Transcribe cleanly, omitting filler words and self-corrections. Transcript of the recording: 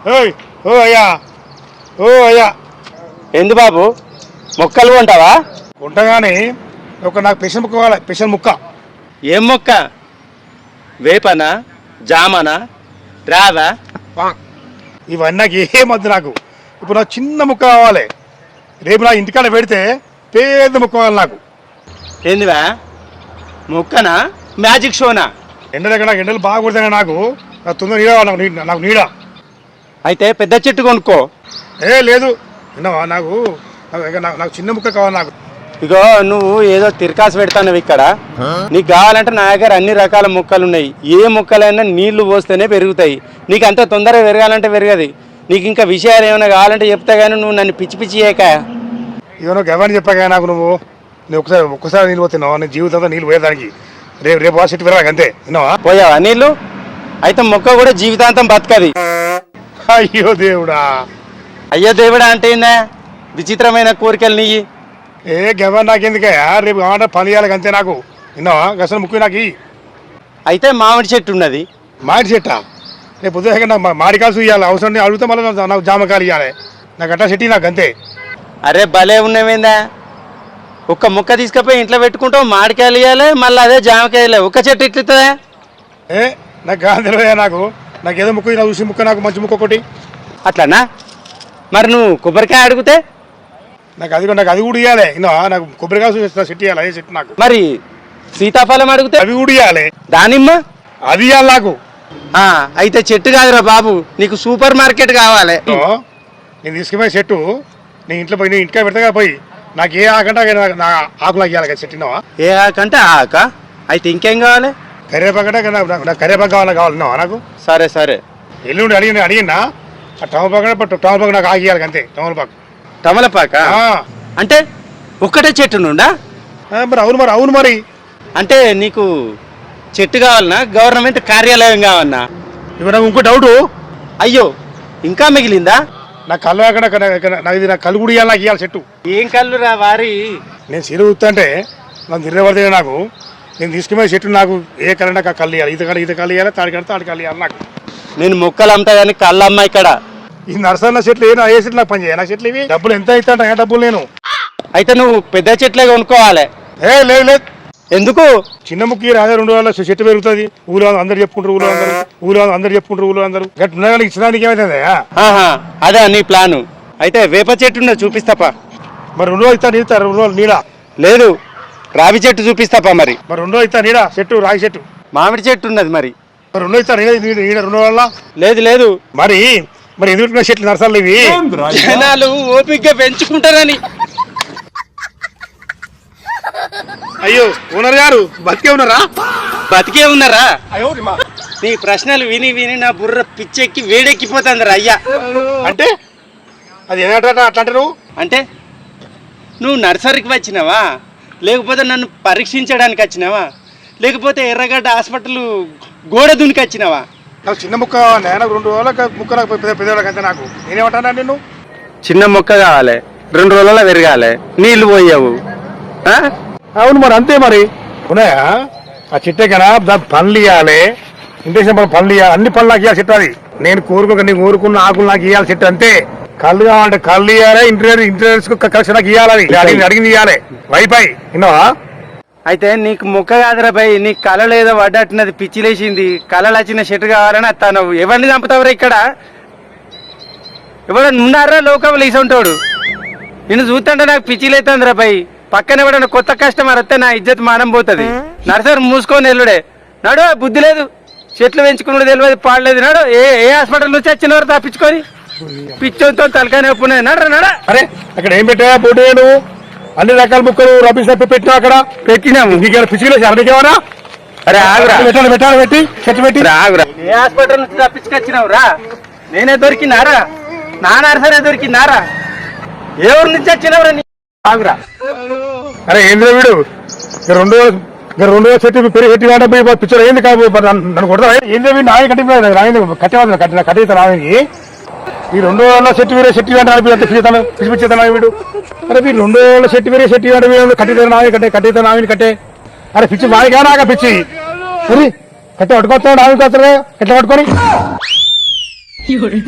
ఓయ్ ఓ అయ్యా ఓ అయ్యా ఎందు బాబు మొక్కలు కొంటావా? కొంటగానే నాకు పెషన్ ముక్క కావాలి, పెషన్ ముక్క. ఏం మొక్క? వేపనా, జామనా, రావా? ఇవన్నీ నాకు ఏమద్దు. నాకు ఇప్పుడు నాకు చిన్న ముక్క కావాలి. రేపు నా ఇంటికాడ పెడితే పెద్ద ముక్క కావాలి నాకు. ఏందివా మొక్కనా, మ్యాజిక్ షోనా? ఎండలు బాగా కొడతాయి నాకు తొందర నీడ కావాలి. నాకు నీడ అయితే పెద్ద చెట్టు కొనుక్కో. లేదు విన్నావా, నాకు నాకు చిన్న ముక్క కావాలి నాకు. ఇగో నువ్వు ఏదో తిరకాసు పెడతావు ఇక్కడ. నీకు కావాలంటే నా దగ్గర అన్ని రకాల మొక్కలు ఉన్నాయి. ఏ మొక్కలైనా నీళ్లు పోస్తేనే పెరుగుతాయి. నీకు అంత తొందరగా పెరగాలంటే పెరగదు. నీకు ఇంకా విషయాలు ఏమైనా కావాలంటే చెప్తా కానీ నువ్వు నన్ను పిచ్చి పిచ్చి చేయక. ఇవో నువ్వు ఎవరిని చెప్పాక నాకు నువ్వు ఒక్కసారి నీళ్ళు పోతున్నావు. నీ జీవితంతో నీళ్ళు పోయేదానికి రేపు ఆ చెట్టు పెరగాలి అంతే. విన్నావా? పోయావా నీళ్ళు? అయితే మొక్క కూడా జీవితాంతం బతకది. అయ్యో దేవుడా. అయ్యో దేవుడా అంటే ఏందా? విచిత్రమైన కోరికలు నీ. గెవర్ నాకు ఎందుకయ్యా? రేపు కావాలంటే పని చేయాలి అంతే నాకు. విన్నావా? అసలు ముఖ్యం నాకు. అయితే మామిడి చెట్టు ఉన్నది. మామిడి చెట్టా? రేపు ఉదయం నాకు మామిడికాయలు ఇవ్వాలి. అవసరం అడిగితే మళ్ళీ నాకు జామకాయలు ఇవ్వాలి. నాకు అట్లా చెట్టు నాకు అంతే. అరే భలే ఉన్నామేందా? ఒక్క ముక్క తీసుకుపోయి ఇంట్లో పెట్టుకుంటావు, మామిడికాయలు ఇవ్వాలి, మళ్ళీ అదే జామకాయలు. ఒక్క చెట్టు ఇట్లుతుందా? నాకు కాదు తెలియదా. నాకు ఏదో ముక్క ఇలా చూసి ముక్క నాకు మంచి ముక్క ఒకటి అట్లనా? మరి నువ్వు కొబ్బరికాయ అడిగితే నాకు అది కూడా ఇవ్వాలి. నాకు కొబ్బరికాయ చెట్టు ఇవ్వాలి. అదే చెట్టు నాకు. మరి సీతాఫలం అడిగితే అవి కూడా ఇవ్వాలి. దానిమ్మ అది ఇవ్వాలి నాకు. అయితే చెట్టు కాదురా బాబు, నీకు సూపర్ మార్కెట్ కావాలి. నేను తీసుకుపోయే చెట్టు నేను ఇంట్లో పోయి నేను ఇంటికి పెడతా పోయి నాకు ఏ ఆకంటే నా ఆకులు ఇవ్వాలి కదా చెట్టు. ఏ ఆకంటే ఆక? అయితే ఇంకేం కావాలి? కరివేపాకంటే నాకు కరివేపాకు కావాలి నాకు. సరే సరే ఎల్లుండి అడిగినా ఆ టమలపాకు నాకు ఆకి ఇవ్వాలి అంతే. తమలపాక అంటే ఒక్కటే చెట్టు నుండా? అవును మరి అంటే నీకు చెట్టు కావాలన్నా గవర్నమెంట్ కార్యాలయం కావాలన్నా? ఇప్పుడు నాకు ఇంకో డౌటు. అయ్యో ఇంకా మిగిలిందా? నా కళ్ళు నా కళ్ళు కూడా ఇవ్వాలి. నాకు ఇవ్వాలి చెట్టు. ఏం కళ్ళు రా వారి? నేను సిరి అంటే నాకు తిరగబడితే నాకు నేను తీసుకునే చెట్టు నాకు ఏ కళ్ళు నాకు కళ్ళు ఇవ్వాలి. ఈత కళ్ళు ఇవ్వాలి, తాడి కళ్ళు ఇవ్వాలి నాకు. నేను మొక్కలు అమ్ముతా కానీ కళ్ళు అమ్మ ఇక్కడ. ఈ నర్సన్న చెట్లు ఏ చెట్లు నాకు పని చేయాలి. నా చెట్లు ఇవి డబ్బులు ఎంత అవుతా డబ్బులు నేను. అయితే నువ్వు పెద్ద చెట్లే కొనుక్కోవాలి. లేదు ఎందుకు? చిన్న ముక్కి రాజా 2 రోజుల చెట్టు పెరుగుతుంది. ఊళ్ళో అందరు చెప్పుకుంటారు. ఊళ్ళో అందరూ గట్టి ఇచ్చడానికి ఏమైతుంది? అదే నీ ప్లాను. అయితే వేప చెట్టు చూపిస్తాపా. మరి 2 రోజులు ఇస్తారు 2 రోజులు నీడ లేదు. రావి చెట్టు చూపిస్తాపా. మరి 2 రోజులు ఇస్తా నీడ చెట్టు. రాగి చెట్టు, మామిడి చెట్టు ఉన్నది. మరి 2 రోజులు ఇస్తారు నీడ 2 రోజుల. లేదు మరి ఎందుకు చెట్లు నరసాలు ఇవి? జనాలు ఓపికగా పెంచుకుంటారని. అయ్యో ఓనర్ గారు బతికే ఉన్నారా? నీ ప్రశ్నలు విని నా బుర్ర పిచ్చెక్కి వేడెక్కిపోతుంది రా అయ్యా. అంటే అది అట్లాంటారు? అంటే నువ్వు నర్సరీకి వచ్చినావా, లేకపోతే నన్ను పరీక్షించడానికి వచ్చినావా, లేకపోతే ఎర్రగడ్డ హాస్పిటల్ గోడ దునికి వచ్చినావా? నాకు చిన్న ముక్క నేను 2 రోజుల ముక్క నాకు పెద్దవాళ్ళకి అంతే. నాకు నేనేమంటాను నిన్ను? చిన్న మొక్క కావాలి, 2 రోజుల్లో పెరగాలి, నీళ్లు పోయావు. అవును మరి అంతే. మరి ఉన్నాయా ఆ చెట్టే కదా దాని పనులు ఇవ్వాలి. ఇంటేషన్ పనులు ఇవ్వాలి. అన్ని పనులు నాకు ఇవ్వాలి చెట్టు. అది నేను కోరుకున్న ఆకులు నాకు ఇవ్వాలి చెట్టు అంతే. కళ్ళు కావాలంటే కళ్ళు ఇవ్వాలి. ఇంటీరియర్స్ కలెక్షన్ నాకు ఇవ్వాలి. అడిగింది ఇవ్వాలి. వైఫై విన్నావా? అయితే నీకు మొక్క కాదురా భయ్, నీకు కళలు ఏదో పడ్డట్టున్నది, పిచ్చిలేసింది. కళలు వచ్చిన చెట్టు కావాలని వస్తాను. ఎవరిని చంపుతావురా ఇక్కడ? ఎవడన్నా ఉన్నారా లోకంలో ఇసంటోడు? నిన్ను చూస్తుంటే నాకు పిచ్చిలేతుందిరా భయ్. పక్కన ఎవడన్నా కొత్త కస్టమర్ వస్తే నా ఇజ్జత్ మానం పోతుంది. నర్సరీ మూసుకొని ఎల్లుడే నాడు. బుద్ధి లేదు, చెట్లు పెంచుకున్నాడు తెలియదు, పాడలేదు నాడు. ఏ హాస్పిటల్ నుంచి వచ్చిన వారు తప్పించుకొని పిచ్చోతో తలకాయ నొప్పున్నాయి. నడరా. అరే అక్కడ ఏం పెట్టా పోటీ? నువ్వు అన్ని రకాల ముక్కలు రబ్బీ సబ్బు పెట్టినా అక్కడ పెట్టినాము. నీకేమైనా పిచ్చిలేసి అడిగేవారా? అరే ఆగురా, పెట్టి చెట్టు పెట్టి ఆగురా. ఏ హాస్పిటల్ నుంచి తప్పించుకొచ్చినావు రా? నేనే దొరికినారా? నా నర్సరీ దొరికిందారా? ఏ ఊరు నుంచి వచ్చినవరా? ఆగురా. అరే ఏంద్ర వీడు 2 రోజుల చెట్టు పెరిగి పెట్టి పిచ్చర్ ఏంది కాదు నన్ను కొడతా? ఏంద్ర వీడు నాయ కట్టేస్తా నాయకి. ఈ 2 రోజుల చెట్టు వేరే చెట్టు పిచ్చిపిచ్చేతాను వీడు. అరే వీడు 2 రోజుల చెట్టు వేరే చెట్టు కట్టేతా నావి కట్టేతా నావిని కట్టే. అరే పిచ్చి మాయగా నాక పిచ్చి. సరే కట్టే పట్టుకొస్తాడు నావి కొత్తగా ఎట్లా పట్టుకొని 有人。